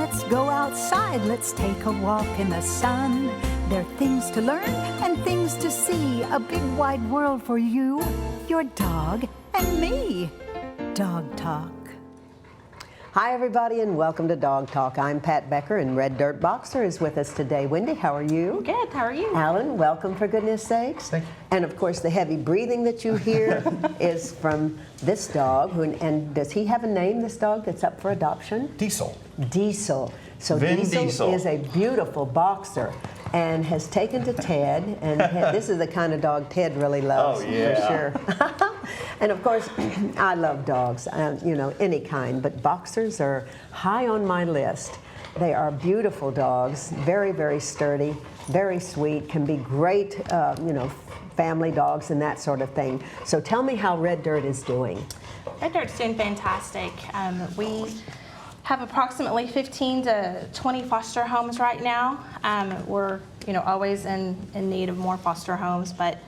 Let's go outside, let's take a walk in the sun. There are things to learn and things to see. A big wide world for you, your dog, and me. Dog Talk. Hi everybody and welcome to Dog Talk. I'm Pat Becker and Red Dirt Boxer is with us today. Wendy, how are you? Good, how are you? Alan, welcome for goodness sakes. Thank you. And of course the heavy breathing that you hear is from this dog. And does he have a name, this dog that's up for adoption? Diesel. Diesel. So Vin Diesel Diesel is a beautiful boxer and has taken to Ted, and this is the kind of dog Ted really loves, Oh, yeah. for sure. And of course, I love dogs, you know, any kind, but boxers are high on my list. They are beautiful dogs, very, very sturdy, very sweet, can be great, you know, family dogs and that sort of thing. So tell me how Red Dirt is doing. Red Dirt's doing fantastic. We have approximately 15 to 20 foster homes right now. We're, you know, always in need of more foster homes, but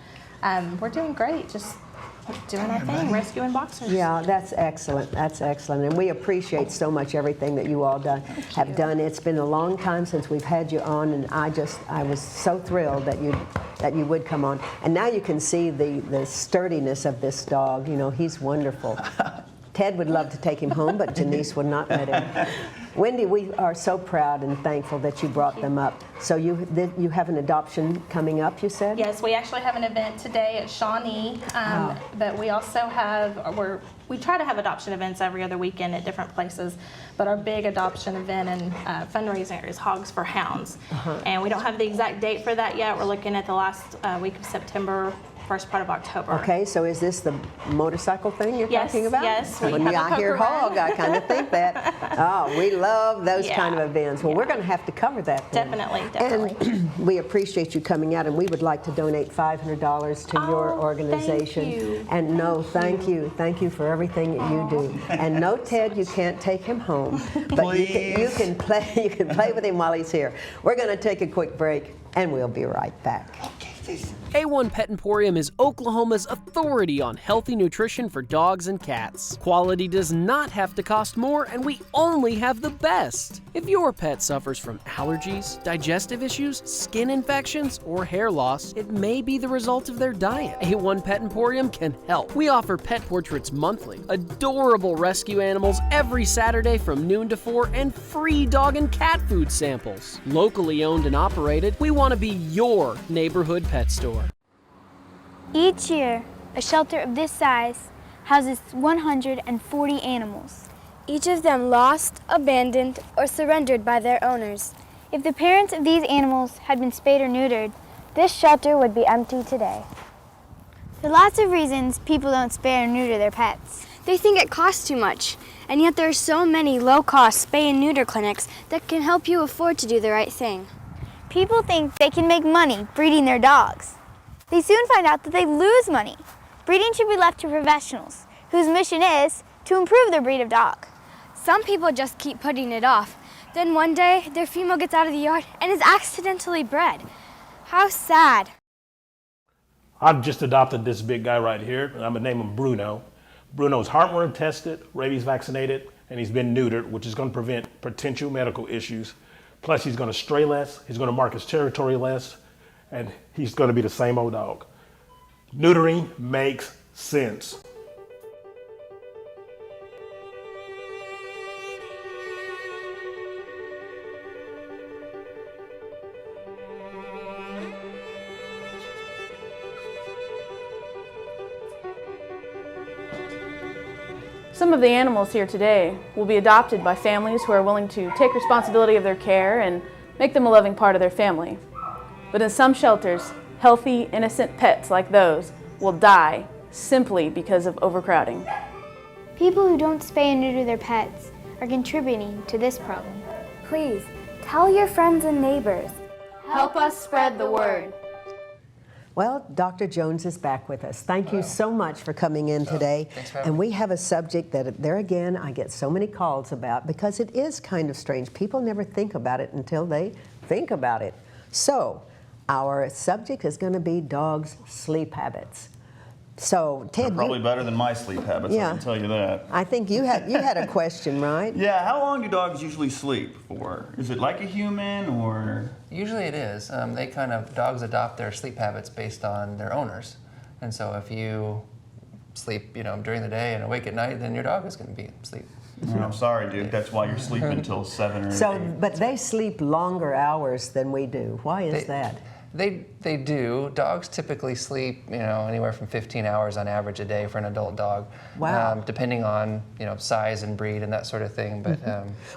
we're doing great. Just doing our thing, rescuing boxers. Yeah, that's excellent. That's excellent. And we appreciate so much everything that you all have done. It's been a long time since we've had you on, and I was so thrilled that you would come on. And now you can see the sturdiness of this dog. You know, he's wonderful. Ted would love to take him home, but Janice would not let him. Wendy, we are so proud and thankful that you brought them up. So you have an adoption coming up, you said? Yes, we actually have an event today at Shawnee, but we also have, we try to have adoption events every other weekend at different places, but our big adoption event and fundraiser is Hogs for Hounds. And we don't have the exact date for that yet. We're looking at the last week of September, first part of October. Okay, so is this the motorcycle thing you're talking about? Yes, When I hear hog, I kind of think that. Oh, we love those kind of events. Well, we're going to have to cover that then. Definitely. And we appreciate you coming out, and we would like to donate $500 to your organization. Thank you. And no, thank you. Thank you for everything that you do. And no, Ted, you can't take him home, but you can play with him while he's here. We're going to take a quick break, and we'll be right back. A1 Pet Emporium is Oklahoma's authority on healthy nutrition for dogs and cats. Quality does not have to cost more, and we only have the best. If your pet suffers from allergies, digestive issues, skin infections, or hair loss, it may be the result of their diet. A1 Pet Emporium can help. We offer pet portraits monthly, adorable rescue animals every Saturday from noon to 4, and free dog and cat food samples. Locally owned and operated, we want to be your neighborhood pet store. Each year, a shelter of this size houses 140 animals, each of them lost, abandoned, or surrendered by their owners. If the parents of these animals had been spayed or neutered, this shelter would be empty today. There are lots of reasons people don't spay or neuter their pets. They think it costs too much, and yet there are so many low-cost spay and neuter clinics that can help you afford to do the right thing. People think they can make money breeding their dogs. They soon find out that they lose money. Breeding should be left to professionals, whose mission is to improve their breed of dog. Some people just keep putting it off. Then one day, their female gets out of the yard and is accidentally bred. How sad. I've just adopted this big guy right here. I'm gonna name him Bruno. Bruno's heartworm tested, rabies vaccinated, and he's been neutered, which is gonna prevent potential medical issues. Plus, he's gonna stray less, he's gonna mark his territory less, and he's gonna be the same old dog. Neutering makes sense. Some of the animals here today will be adopted by families who are willing to take responsibility of their care and make them a loving part of their family. But in some shelters, healthy, innocent pets like those will die simply because of overcrowding. People who don't spay and neuter their pets are contributing to this problem. Please, tell your friends and neighbors. Help us spread the word. Well, Dr. Jones is back with us. Thank you so much for coming in today. Thanks for having and we have a subject that, there again, I get so many calls about because it is kind of strange. People never think about it until they think about it. So, our subject is going to be dogs' sleep habits. So Ted, Probably better than my sleep habits, I Yeah. can tell you that. I think you had a question, right? Yeah, how long do dogs usually sleep for? Is it like a human or? Usually it is. Dogs adopt their sleep habits based on their owners. And so if you sleep, during the day and awake at night, then your dog is going to be asleep. I'm sorry, dude. That's why you're sleeping until 7 or 8. So, but they sleep longer hours than we do. Why is that? They do. Dogs typically sleep, anywhere from 15 hours on average a day for an adult dog. Wow. Depending on, size and breed and that sort of thing. But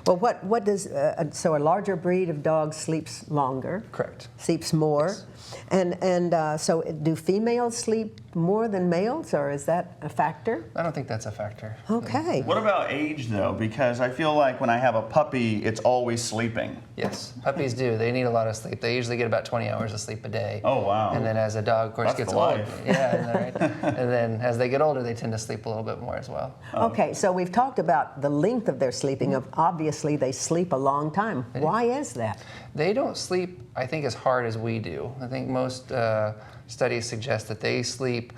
Well, what does so a larger breed of dog sleeps longer? correct. Sleeps more, Yes. and so do females sleep more than males, or is that a factor? I don't think that's a factor. Okay. What about age, though? Because I feel like when I have a puppy, it's always sleeping. Yes, puppies do. They need a lot of sleep. They usually get about 20 hours of sleep a day. Oh, wow. And then as a dog, of course, That's gets the older, life. and then as they get older, they tend to sleep a little bit more as well. Okay, so we've talked about the length of their sleeping. Obviously, they sleep a long time. Why is that? They don't sleep, I think, as hard as we do. I think most studies suggest that they sleep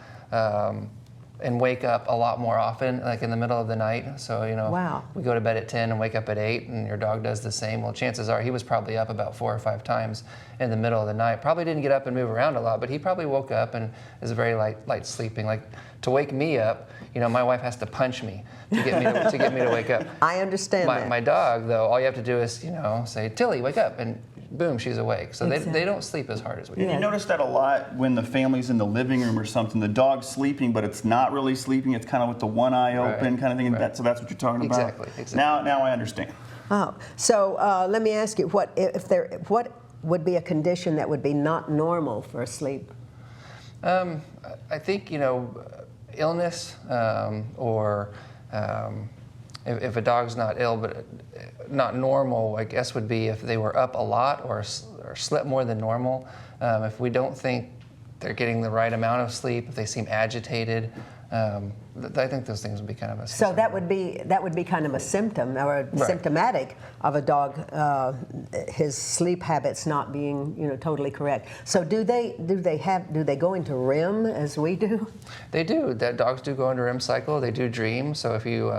and wake up a lot more often, like in the middle of the night. So, Wow. we go to bed at 10 and wake up at 8, and your dog does the same. Well, chances are he was probably up about 4 or 5 times in the middle of the night. Probably didn't get up and move around a lot, but he probably woke up and is very light sleeping. Like, to wake me up, my wife has to punch me to get me to wake up. I understand that. My dog, though, all you have to do is, say, Tilly, wake up, and boom, she's awake. So Exactly. they don't sleep as hard as we do. Yeah. You notice that a lot when the family's in the living room or something. The dog's sleeping, but it's not really sleeping. It's kind of with the one eye open, kind of thing. Right. So that's what you're talking about. Exactly. Now I understand. Oh, so let me ask you, what would be a condition that would be not normal for sleep? I think, illness or if a dog's not ill, but not normal, I guess would be if they were up a lot or slept more than normal. If we don't think they're getting the right amount of sleep, if they seem agitated, I think those things would be kind of a So that would be kind of a symptom or symptomatic of a dog, his sleep habits not being totally correct. So do they go into REM as we do? They do. That dogs do go into REM cycle. They do dream. So if you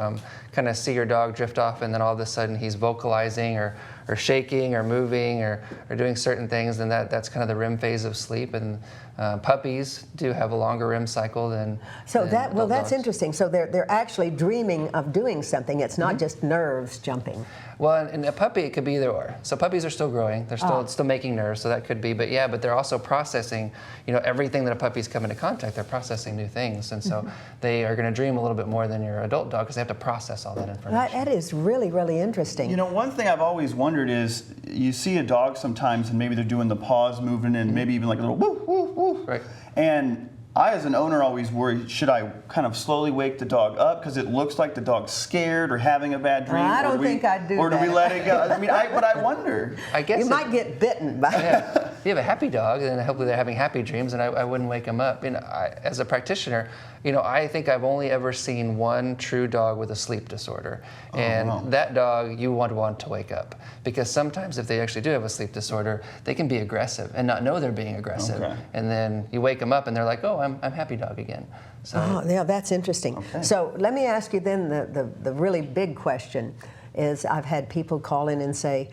kind of see your dog drift off and then all of a sudden he's vocalizing or shaking or moving or doing certain things, then that's kind of the REM phase of sleep. And puppies do have a longer REM cycle than adult that's dogs. interesting. So they're actually dreaming of doing something. It's not just nerves jumping. Well, in a puppy, it could be either or. So puppies are still growing. They're still making nerves, so that could be. But they're also processing, everything that a puppy's come into contact. They're processing new things. And so they are going to dream a little bit more than your adult dog because they have to process all that information. That is really, really interesting. One thing I've always wondered is you see a dog sometimes and maybe they're doing the paws moving and maybe even like a little woof, woof, woof. Right. And I, as an owner, always worry, should I kind of slowly wake the dog up because it looks like the dog's scared or having a bad dream? I don't think I'd do Or do we that. let it go? I mean, but I wonder. I guess You might get bitten by if you have a happy dog, then hopefully they're having happy dreams, and I wouldn't wake them up. As a practitioner, I think I've only ever seen one true dog with a sleep disorder, and wow. that dog you want to wake up because sometimes if they actually do have a sleep disorder, they can be aggressive and not know they're being aggressive, Okay. and then you wake them up and they're like, oh, I'm happy dog again. So Oh, yeah, that's interesting. Okay. So let me ask you then the really big question is I've had people call in and say,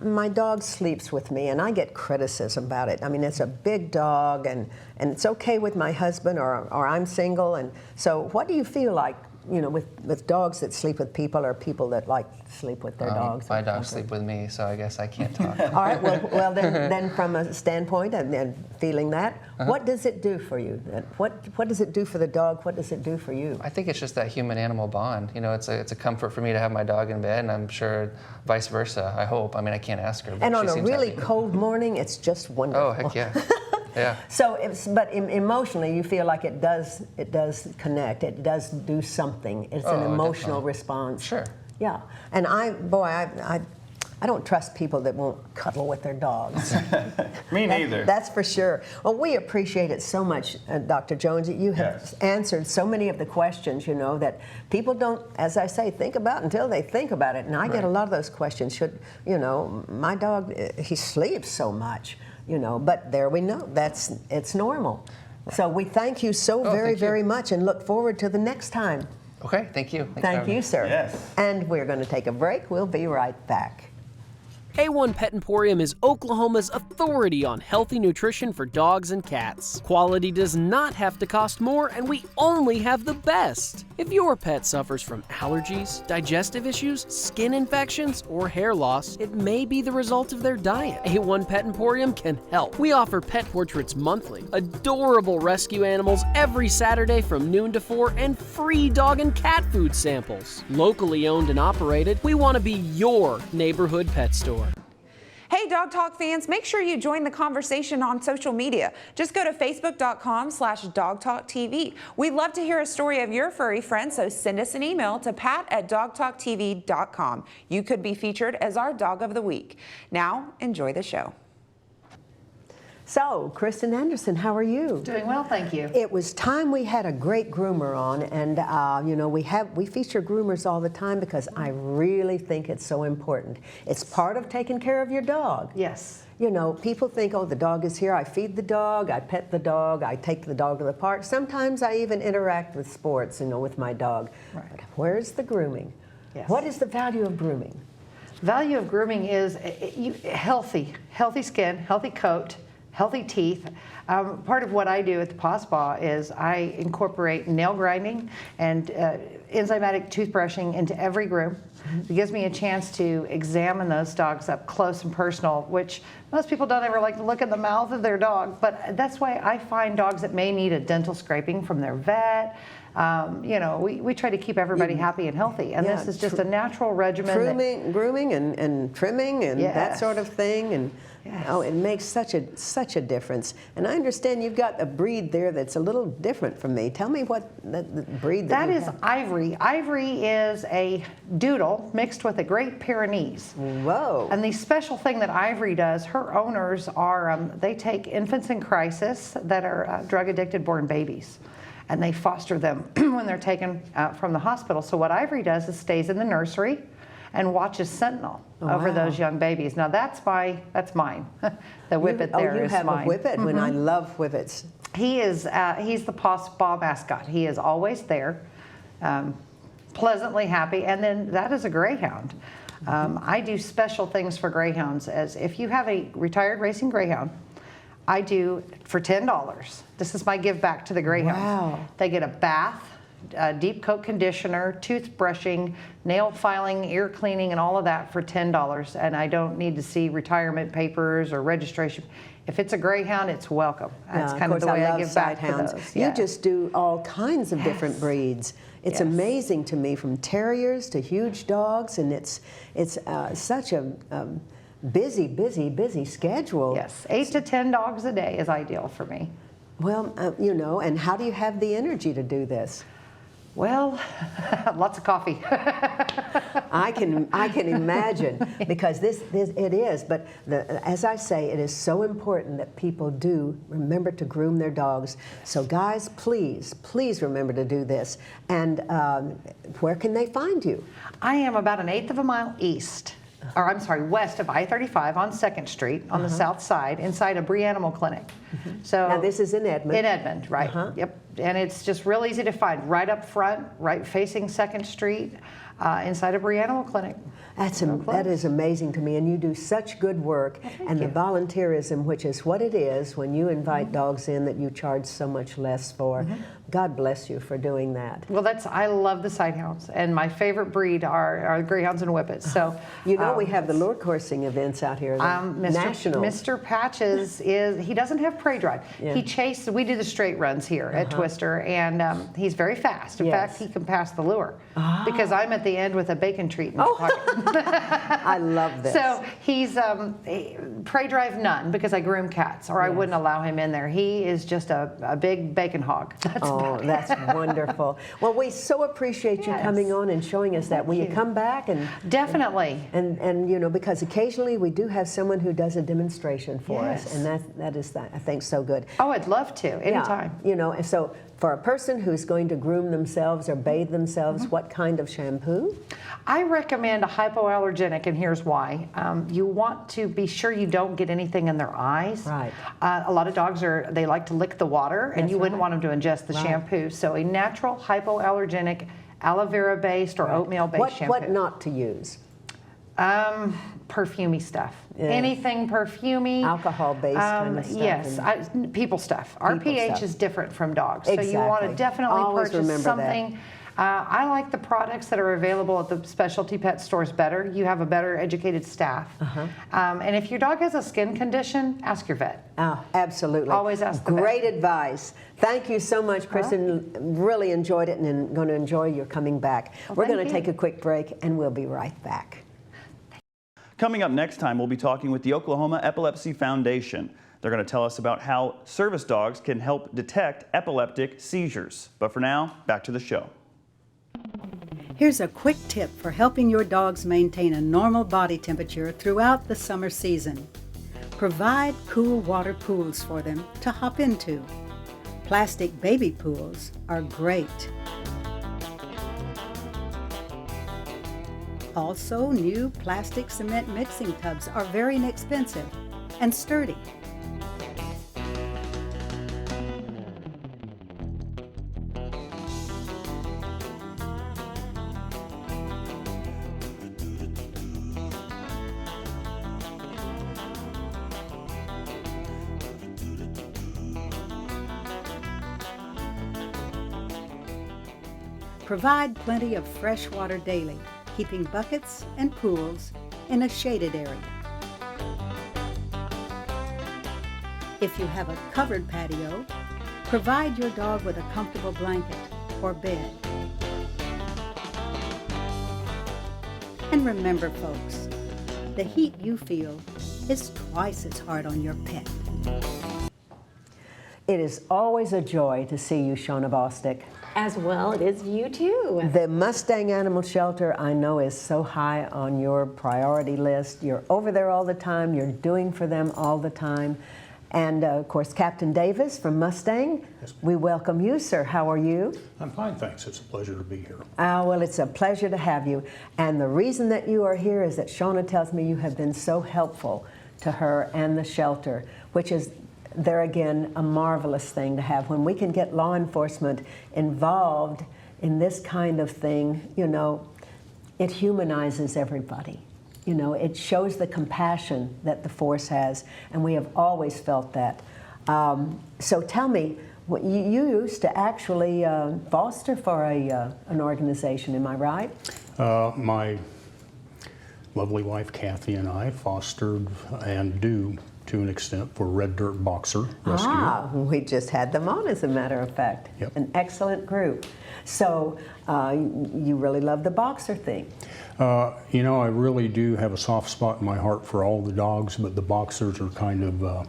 my dog sleeps with me, and I get criticism about it. I mean, it's a big dog, and it's okay with my husband, or I'm single. And so what do you feel like, with dogs that sleep with people or people that like sleep with their dogs? my dogs sleep with me, so I guess I can't talk. All right, well then from a standpoint and feeling that, what does it do for you? What does it do for the dog? What does it do for you? I think it's just that human-animal bond. It's a comfort for me to have my dog in bed, and I'm sure vice versa. I hope. I mean, I can't ask her. But And she on a seems really happy. cold morning, it's just wonderful. Oh heck yeah, yeah. So, but emotionally, you feel like it does connect. It does do something. It's an Oh, emotional definitely. response. Sure. Yeah. And I don't trust people that won't cuddle with their dogs. Me neither. That's for sure. Well, we appreciate it so much, Dr. Jones. You have Yes. answered so many of the questions, that people don't, as I say, think about until they think about it. And I get a lot of those questions. Should, my dog, he sleeps so much, but there we know. It's normal. So we thank you so very, thank you. very much and look forward to the next time. Okay, thank you. Thanks for Thank having you, me. sir. Yes. And we're going to take a break. We'll be right back. A1 Pet Emporium is Oklahoma's authority on healthy nutrition for dogs and cats. Quality does not have to cost more, and we only have the best. If your pet suffers from allergies, digestive issues, skin infections, or hair loss, it may be the result of their diet. A1 Pet Emporium can help. We offer pet portraits monthly, adorable rescue animals every Saturday from noon to 4, and free dog and cat food samples. Locally owned and operated, we want to be your neighborhood pet store. Hey Dog Talk fans, make sure you join the conversation on social media. Just go to facebook.com/dogtalktv. We'd love to hear a story of your furry friend, so send us an email to pat@dogtalktv.com. You could be featured as our Dog of the Week. Now, enjoy the show. So, Kristen Anderson, how are you? Doing well, thank you. It was time we had a great groomer on, and you know, we feature groomers all the time because I really think it's so important. It's part of taking care of your dog. Yes. You know, people think, oh, the dog is here, I feed the dog, I pet the dog, I take the dog to the park. Sometimes I even interact with sports, you know, with my dog. Right. But where's the grooming? Yes. What is the value of grooming? Value of grooming is healthy skin, healthy coat, healthy teeth. Part of what I do at the Paw Spa is I incorporate nail grinding and enzymatic toothbrushing into every groom. It gives me a chance to examine those dogs up close and personal, which most people don't ever like to look in the mouth of their dog, but that's why I find dogs that may need a dental scraping from their vet. You know, we try to keep everybody happy and healthy, and this is just a natural regimen. Grooming and trimming and that Yes. sort of thing, and Yes. oh, it makes such a difference. And I understand you've got a breed there that's a little different from me. Tell me what the breed That you is have. Ivory. Ivory is a doodle mixed with a Great Pyrenees. Whoa. And the special thing that Ivory does, her owners are, they take infants in crisis that are drug-addicted born babies, and they foster them when they're taken from the hospital. So what Ivory does is stays in the nursery and watches sentinel over those young babies. Now that's mine. The whippet there you is have mine. a whippet, when I love whippets. He is, he's the Paw Spa mascot. He is always there, pleasantly happy, and then that is a greyhound. I do special things for greyhounds, as if you have a retired racing greyhound, I do for $10. This is my give back to the greyhounds. Wow. They get a bath, deep coat conditioner, toothbrushing, nail filing, ear cleaning, and all of that for $10. And I don't need to see retirement papers or registration. If it's a greyhound, it's welcome. That's kind of the way I give back to those. You just do all kinds of different breeds. It's Yes. amazing to me, from terriers to huge dogs, and it's such a busy schedule. Yes, 8 to 10 dogs a day is ideal for me. Well, you know, and how do you have the energy to do this? Well, lots of coffee. I can imagine, because it is. But as I say, it is so important that people do remember to groom their dogs. So guys, please remember to do this. And where can they find you? I am about 1/8 of a mile east, or I'm sorry, west of I-35 on 2nd Street on the south side, inside a Bree Animal Clinic. So Now this is in Edmond. In Edmond, right? Yep. And it's just real easy to find, right up front, right facing 2nd Street, inside a Bree Animal Clinic. That is amazing to me, and you do such good work. And the volunteerism, which is what it is when you invite dogs in that you charge so much less for. God bless you for doing that. Well, I love the Sighthounds, and my favorite breed are Greyhounds and Whippets. So you know, we have the lure coursing events out here, national. Mr. Patches he doesn't have prey drive. Yeah. We do the straight runs here at Twister, and he's very fast. In fact, he can pass the lure because I'm at the end with a bacon treat in his pocket. I love this. So he's prey drive none, because I groom cats, or I wouldn't allow him in there. He is just a big bacon hog. That's wonderful. Well, we so appreciate you coming on and showing us that. Will you come back? And definitely. And you know, because occasionally we do have someone who does a demonstration for us, and that is, I think, so good. Oh, I'd love to, anytime. Yeah, you know, and so for a person who's going to groom themselves or bathe themselves, what kind of shampoo? I recommend a hypoallergenic, and here's why. You want to be sure you don't get anything in their eyes. Right. A lot of dogs they like to lick the water, and That's you wouldn't right. want them to ingest the Right. shampoo. So a natural hypoallergenic, aloe vera based or oatmeal based shampoo. What not to use? Perfumey stuff. Yeah. Anything perfumey. Alcohol-based kind of stuff. Yes, people stuff. Our People pH stuff. is different from dogs. So Exactly. you want to definitely Always purchase remember that. something. I like the products that are available at the specialty pet stores better. You have a better educated staff. And if your dog has a skin condition, ask your vet. Oh, absolutely. Always ask the vet. Great advice. Thank you so much, Kristen. Really enjoyed it and going to enjoy your coming back. We're going to thank take a quick break and we'll be right back. Coming up next time, we'll be talking with the Oklahoma Epilepsy Foundation. They're going to tell us about how service dogs can help detect epileptic seizures. But for now, back to the show. Here's a quick tip for helping your dogs maintain a normal body temperature throughout the summer season. Provide cool water pools for them to hop into. Plastic baby pools are great. Also, new plastic cement mixing tubs are very inexpensive and sturdy. Provide plenty of fresh water daily, keeping buckets and pools in a shaded area. If you have a covered patio, provide your dog with a comfortable blanket or bed. And remember, folks, the heat you feel is twice as hard on your pet. It is always a joy to see you, Shauna Bostic. As well, it is you too. The Mustang Animal Shelter, I know, is so high on your priority list. You're over there all the time. You're doing for them all the time. And, of course, Captain Davis from Mustang, we welcome you, sir. How are you? I'm fine, thanks. It's a pleasure to be here. Well, it's a pleasure to have you. And the reason that you are here is that Shauna tells me you have been so helpful to her and the shelter, which is, there again, a marvelous thing to have. When we can get law enforcement involved in this kind of thing, you know, it humanizes everybody. You know, it shows the compassion that the force has, and we have always felt that. So tell me, you used to actually foster for an organization, am I right? My lovely wife, Kathy, and I fostered and do, to an extent, for Red Dirt Boxer Rescue. We just had them on, as a matter of fact. Yep. An excellent group. So you really love the boxer thing. You know, I really do have a soft spot in my heart for all the dogs, but the boxers are kind of,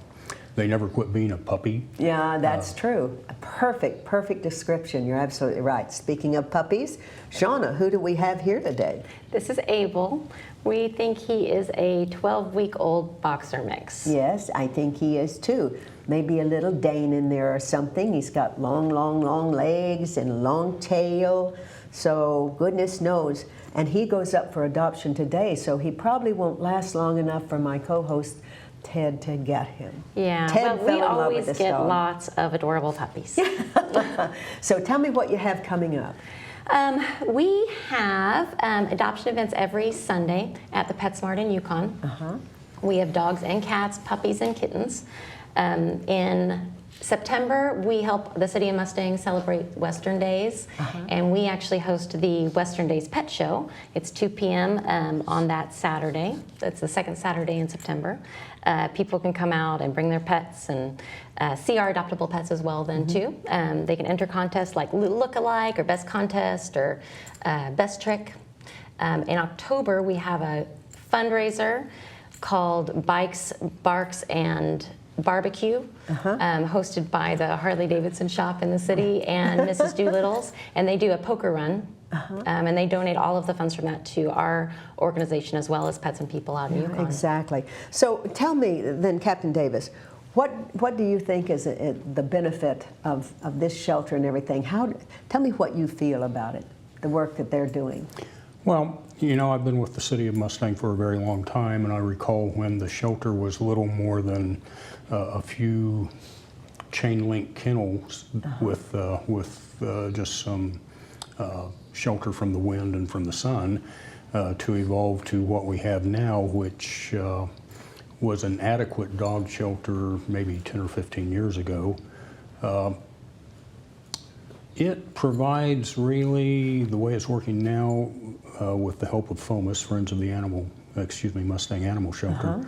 they never quit being a puppy. Yeah, that's true. A perfect description. You're absolutely right. Speaking of puppies, Shauna, who do we have here today? This is Abel. We think he is a 12-week-old boxer mix. Yes, I think he is too. Maybe a little Dane in there or something. He's got long legs and a long tail. So goodness knows. And he goes up for adoption today, so he probably won't last long enough for my co-host Ted to get him. Yeah, Ted well, fell we in love with always this get dog. lots of adorable puppies. So tell me what you have coming up. We have adoption events every Sunday at the PetSmart in Yukon. We have dogs and cats, puppies and kittens. In September, we help the City of Mustang celebrate Western Days, and we actually host the Western Days Pet Show. It's 2 p.m. On that Saturday. That's the second Saturday in September. People can come out and bring their pets and see our adoptable pets as well then too. They can enter contests like Look-alike or Best Contest or Best Trick. In October, we have a fundraiser called Bikes, Barks, and Barbecue, hosted by the Harley-Davidson shop in the city and Mrs. Doolittle's, and they do a poker run, and they donate all of the funds from that to our organization as well as Pets and People out in Yukon. Exactly. So tell me then, Captain Davis, What do you think is the benefit of this shelter and everything? Tell me what you feel about it, the work that they're doing. Well, you know, I've been with the city of Mustang for a very long time, and I recall when the shelter was little more than a few chain link kennels with just some shelter from the wind and from the sun, to evolve to what we have now, which was an adequate dog shelter maybe 10 or 15 years ago. It provides really, the way it's working now, with the help of FOMUS, Friends of the Mustang Animal Shelter,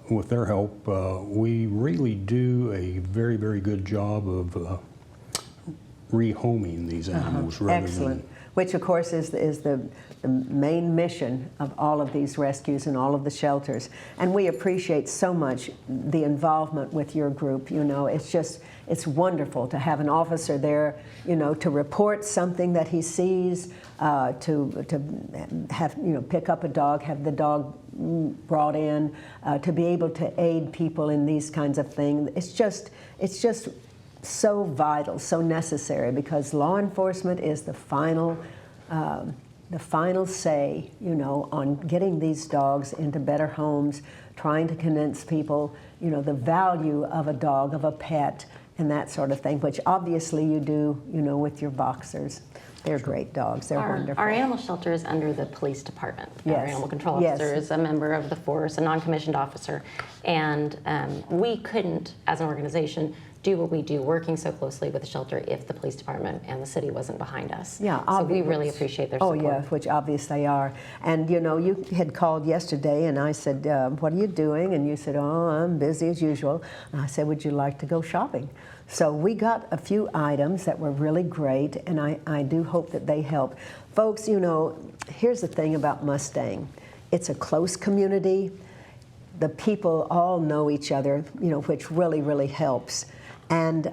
with their help, we really do a very, very good job of rehoming these animals. Excellent. Which, of course, is the main mission of all of these rescues and all of the shelters. And we appreciate so much the involvement with your group. You know, it's wonderful to have an officer there, you know, to report something that he sees, to have, you know, pick up a dog, have the dog brought in, to be able to aid people in these kinds of things. It's just so vital, so necessary, because law enforcement is the final say, you know, on getting these dogs into better homes, trying to convince people, you know, the value of a dog, of a pet, and that sort of thing, which obviously you do, you know, with your boxers. They're great dogs. They're wonderful. Our animal shelter is under the police department. Yes. Our animal control officer is a member of the force, a non-commissioned officer. And we couldn't, as an organization, do what we do, working so closely with the shelter, if the police department and the city wasn't behind us. Yeah, so we really appreciate their support. Oh yeah, which obviously they are. And you know, you had called yesterday, and I said, "What are you doing?" And you said, "Oh, I'm busy as usual." And I said, "Would you like to go shopping?" So we got a few items that were really great, and I do hope that they help. Folks, you know, here's the thing about Mustang. It's a close community. The people all know each other, you know, which really, really helps. And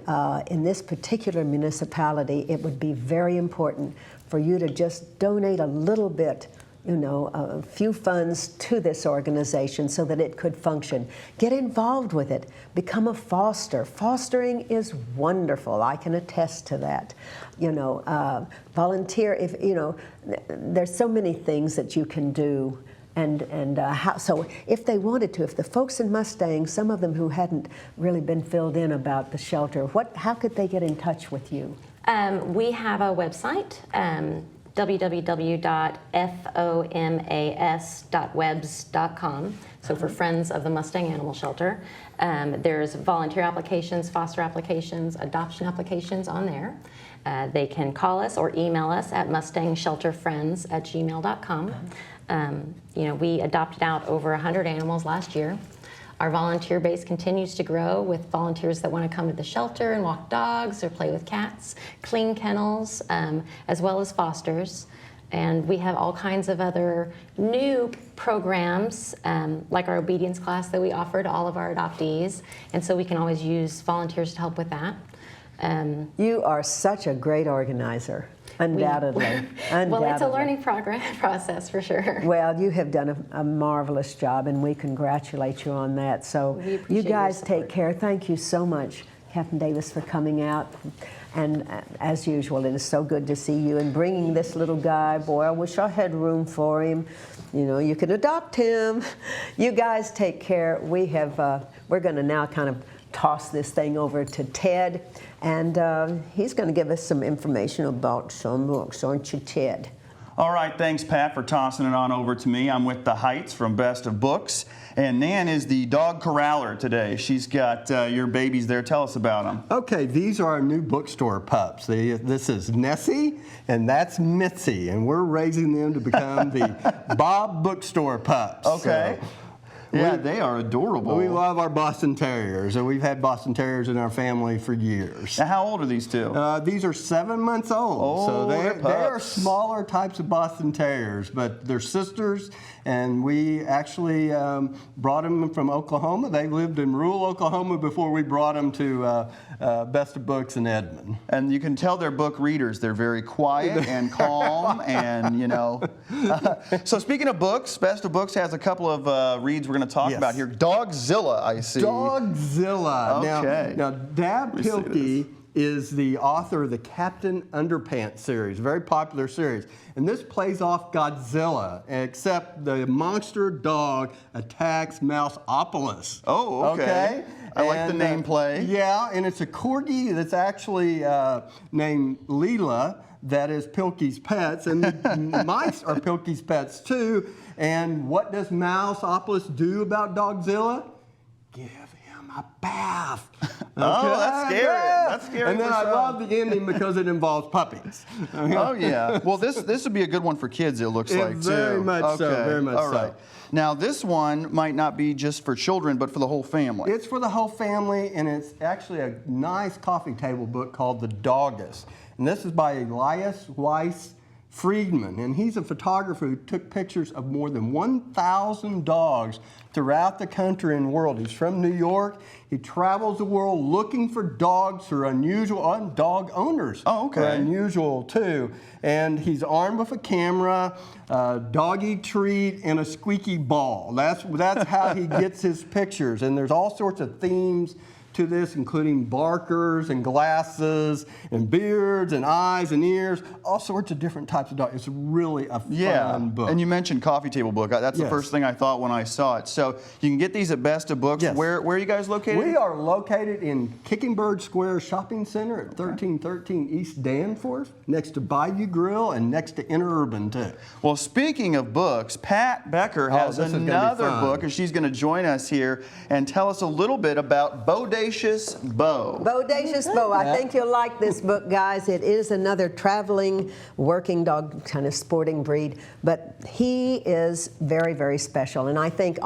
in this particular municipality, it would be very important for you to just donate a little bit, you know, a few funds to this organization so that it could function. Get involved with it. Become a foster. Fostering is wonderful. I can attest to that. You know, volunteer. If you know, there's so many things that you can do. So if they wanted to, if the folks in Mustang, some of them who hadn't really been filled in about the shelter, how could they get in touch with you? We have a website, www.fomas.webs.com. So for Friends of the Mustang Animal Shelter. There's volunteer applications, foster applications, adoption applications on there. They can call us or email us at mustangshelterfriends@gmail.com. You know, we adopted out over 100 animals last year. Our volunteer base continues to grow with volunteers that want to come to the shelter and walk dogs or play with cats, clean kennels, as well as fosters. And we have all kinds of other new programs, like our obedience class that we offer to all of our adoptees. And so we can always use volunteers to help with that. You are such a great organizer. Undoubtedly. Well, it's a learning process for sure. Well, you have done a marvelous job, and we congratulate you on that. So you guys take care. Thank you so much, Captain Davis, for coming out. And as usual, it is so good to see you and bringing this little guy. Boy, I wish I had room for him. You know, you can adopt him. You guys take care. We're going to now kind of toss this thing over to Ted, and he's going to give us some information about some books, aren't you, Ted? All right, thanks, Pat, for tossing it on over to me. I'm with the Heights from Best of Books, and Nan is the dog corraller today. She's got your babies there. Tell us about them. Okay, these are our new bookstore pups. This is Nessie, and that's Mitzi, and we're raising them to become the Bob Bookstore pups. Okay. So, yeah, they are adorable. We love our Boston Terriers, and we've had Boston Terriers in our family for years. Now, how old are these two? These are 7 months old. Oh, so they are pups. smaller types of Boston Terriers, but they're sisters, and we actually brought them from Oklahoma. They lived in rural Oklahoma before we brought them to Best of Books in Edmond. And you can tell they're book readers. They're very quiet and calm, and, you know. So speaking of books, Best of Books has a couple of reads we're going going to talk about here. Dogzilla, I see. Dogzilla. Okay. Now Dab Pilkey is the author of the Captain Underpants series, very popular series. And this plays off Godzilla, except the monster dog attacks Mouseopolis. Oh, okay. I like the name play. Yeah, and it's a corgi that's actually named Leela, that is Pilkey's pets, and the mice are Pilkey's pets too. And what does Mouseopolis do about Dogzilla? Give him a bath. Oh, that's scary. Yeah. That's scary. And then I love the ending because it involves puppies. Oh yeah. Well, this would be a good one for kids. It looks like too. Very much so. Very much All so. right. Now this one might not be just for children, but for the whole family. It's for the whole family, and it's actually a nice coffee table book called The Doggist. And this is by Elias Weiss Friedman, and he's a photographer who took pictures of more than 1,000 dogs throughout the country and world. He's from New York. He travels the world looking for dogs who are unusual, and dog owners who are unusual too. And he's armed with a camera, a doggy treat, and a squeaky ball. That's how he gets his pictures. And there's all sorts of themes to this, including barkers and glasses and beards and eyes and ears, all sorts of different types of dogs. It's really a fun book. And you mentioned coffee table book. That's the first thing I thought when I saw it. So you can get these at Best of Books. Yes. Where are you guys located? We are located in Kickingbird Square Shopping Center at 1313 East Danforth, next to Bayou Grill and next to Interurban too. Well, speaking of books, Pat Becker has another book, and she's going to join us here and tell us a little bit about Bodacious Bo. Bodacious Bo. I think you'll like this book, guys. It is another traveling, working dog, kind of sporting breed, but he is very, very special. And I think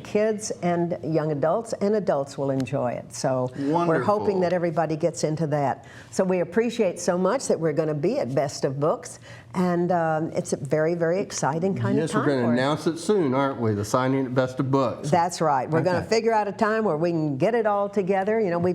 kids and young adults and adults will enjoy it. So we're hoping that everybody gets into that. So we appreciate so much that we're going to be at Best of Books. And it's a very, very exciting kind of time. Yes, we're going to announce it soon, aren't we? The signing at Best of Books. That's right. We're going to figure out a time where we can get it all together. You know,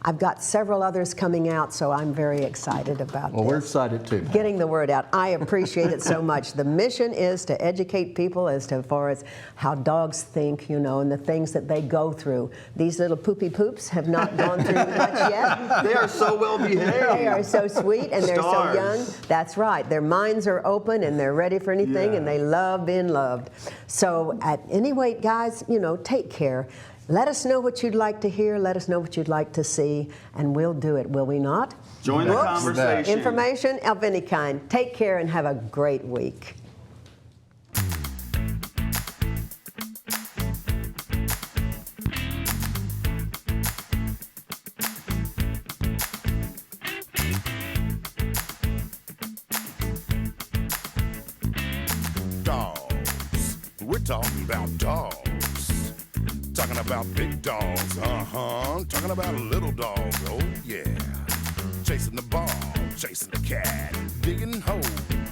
I've got several others coming out, so I'm very excited about Well, we're excited too. getting the word out. I appreciate it so much. The mission is to educate people as far as how dogs think, you know, and the things that they go through. These little poopy poops have not gone through much yet. They are so well behaved. They are so sweet, and they're so young. That's right. Their minds are open, and they're ready for anything, and they love being loved. So at any rate, guys, you know, take care. Let us know what you'd like to hear. Let us know what you'd like to see, and we'll do it, will we not? Join the conversation. Information of any kind. Take care and have a great week. We're talking about dogs. Talking about big dogs, talking about little dogs, oh yeah. Chasing the ball, chasing the cat, digging holes,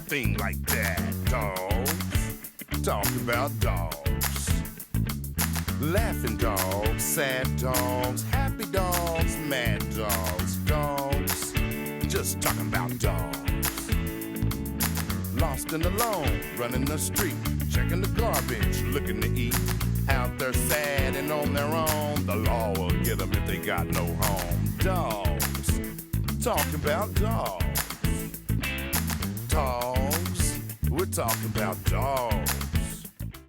thing like that. Dogs, talking about dogs. Laughing dogs, sad dogs, happy dogs, mad dogs. Dogs, just talking about dogs. Lost and alone, running the street, checking the garbage, looking to eat. Out there sad and on their own, the law will get them if they got no home. Dogs, talking about dogs. Dogs, we're talking about dogs.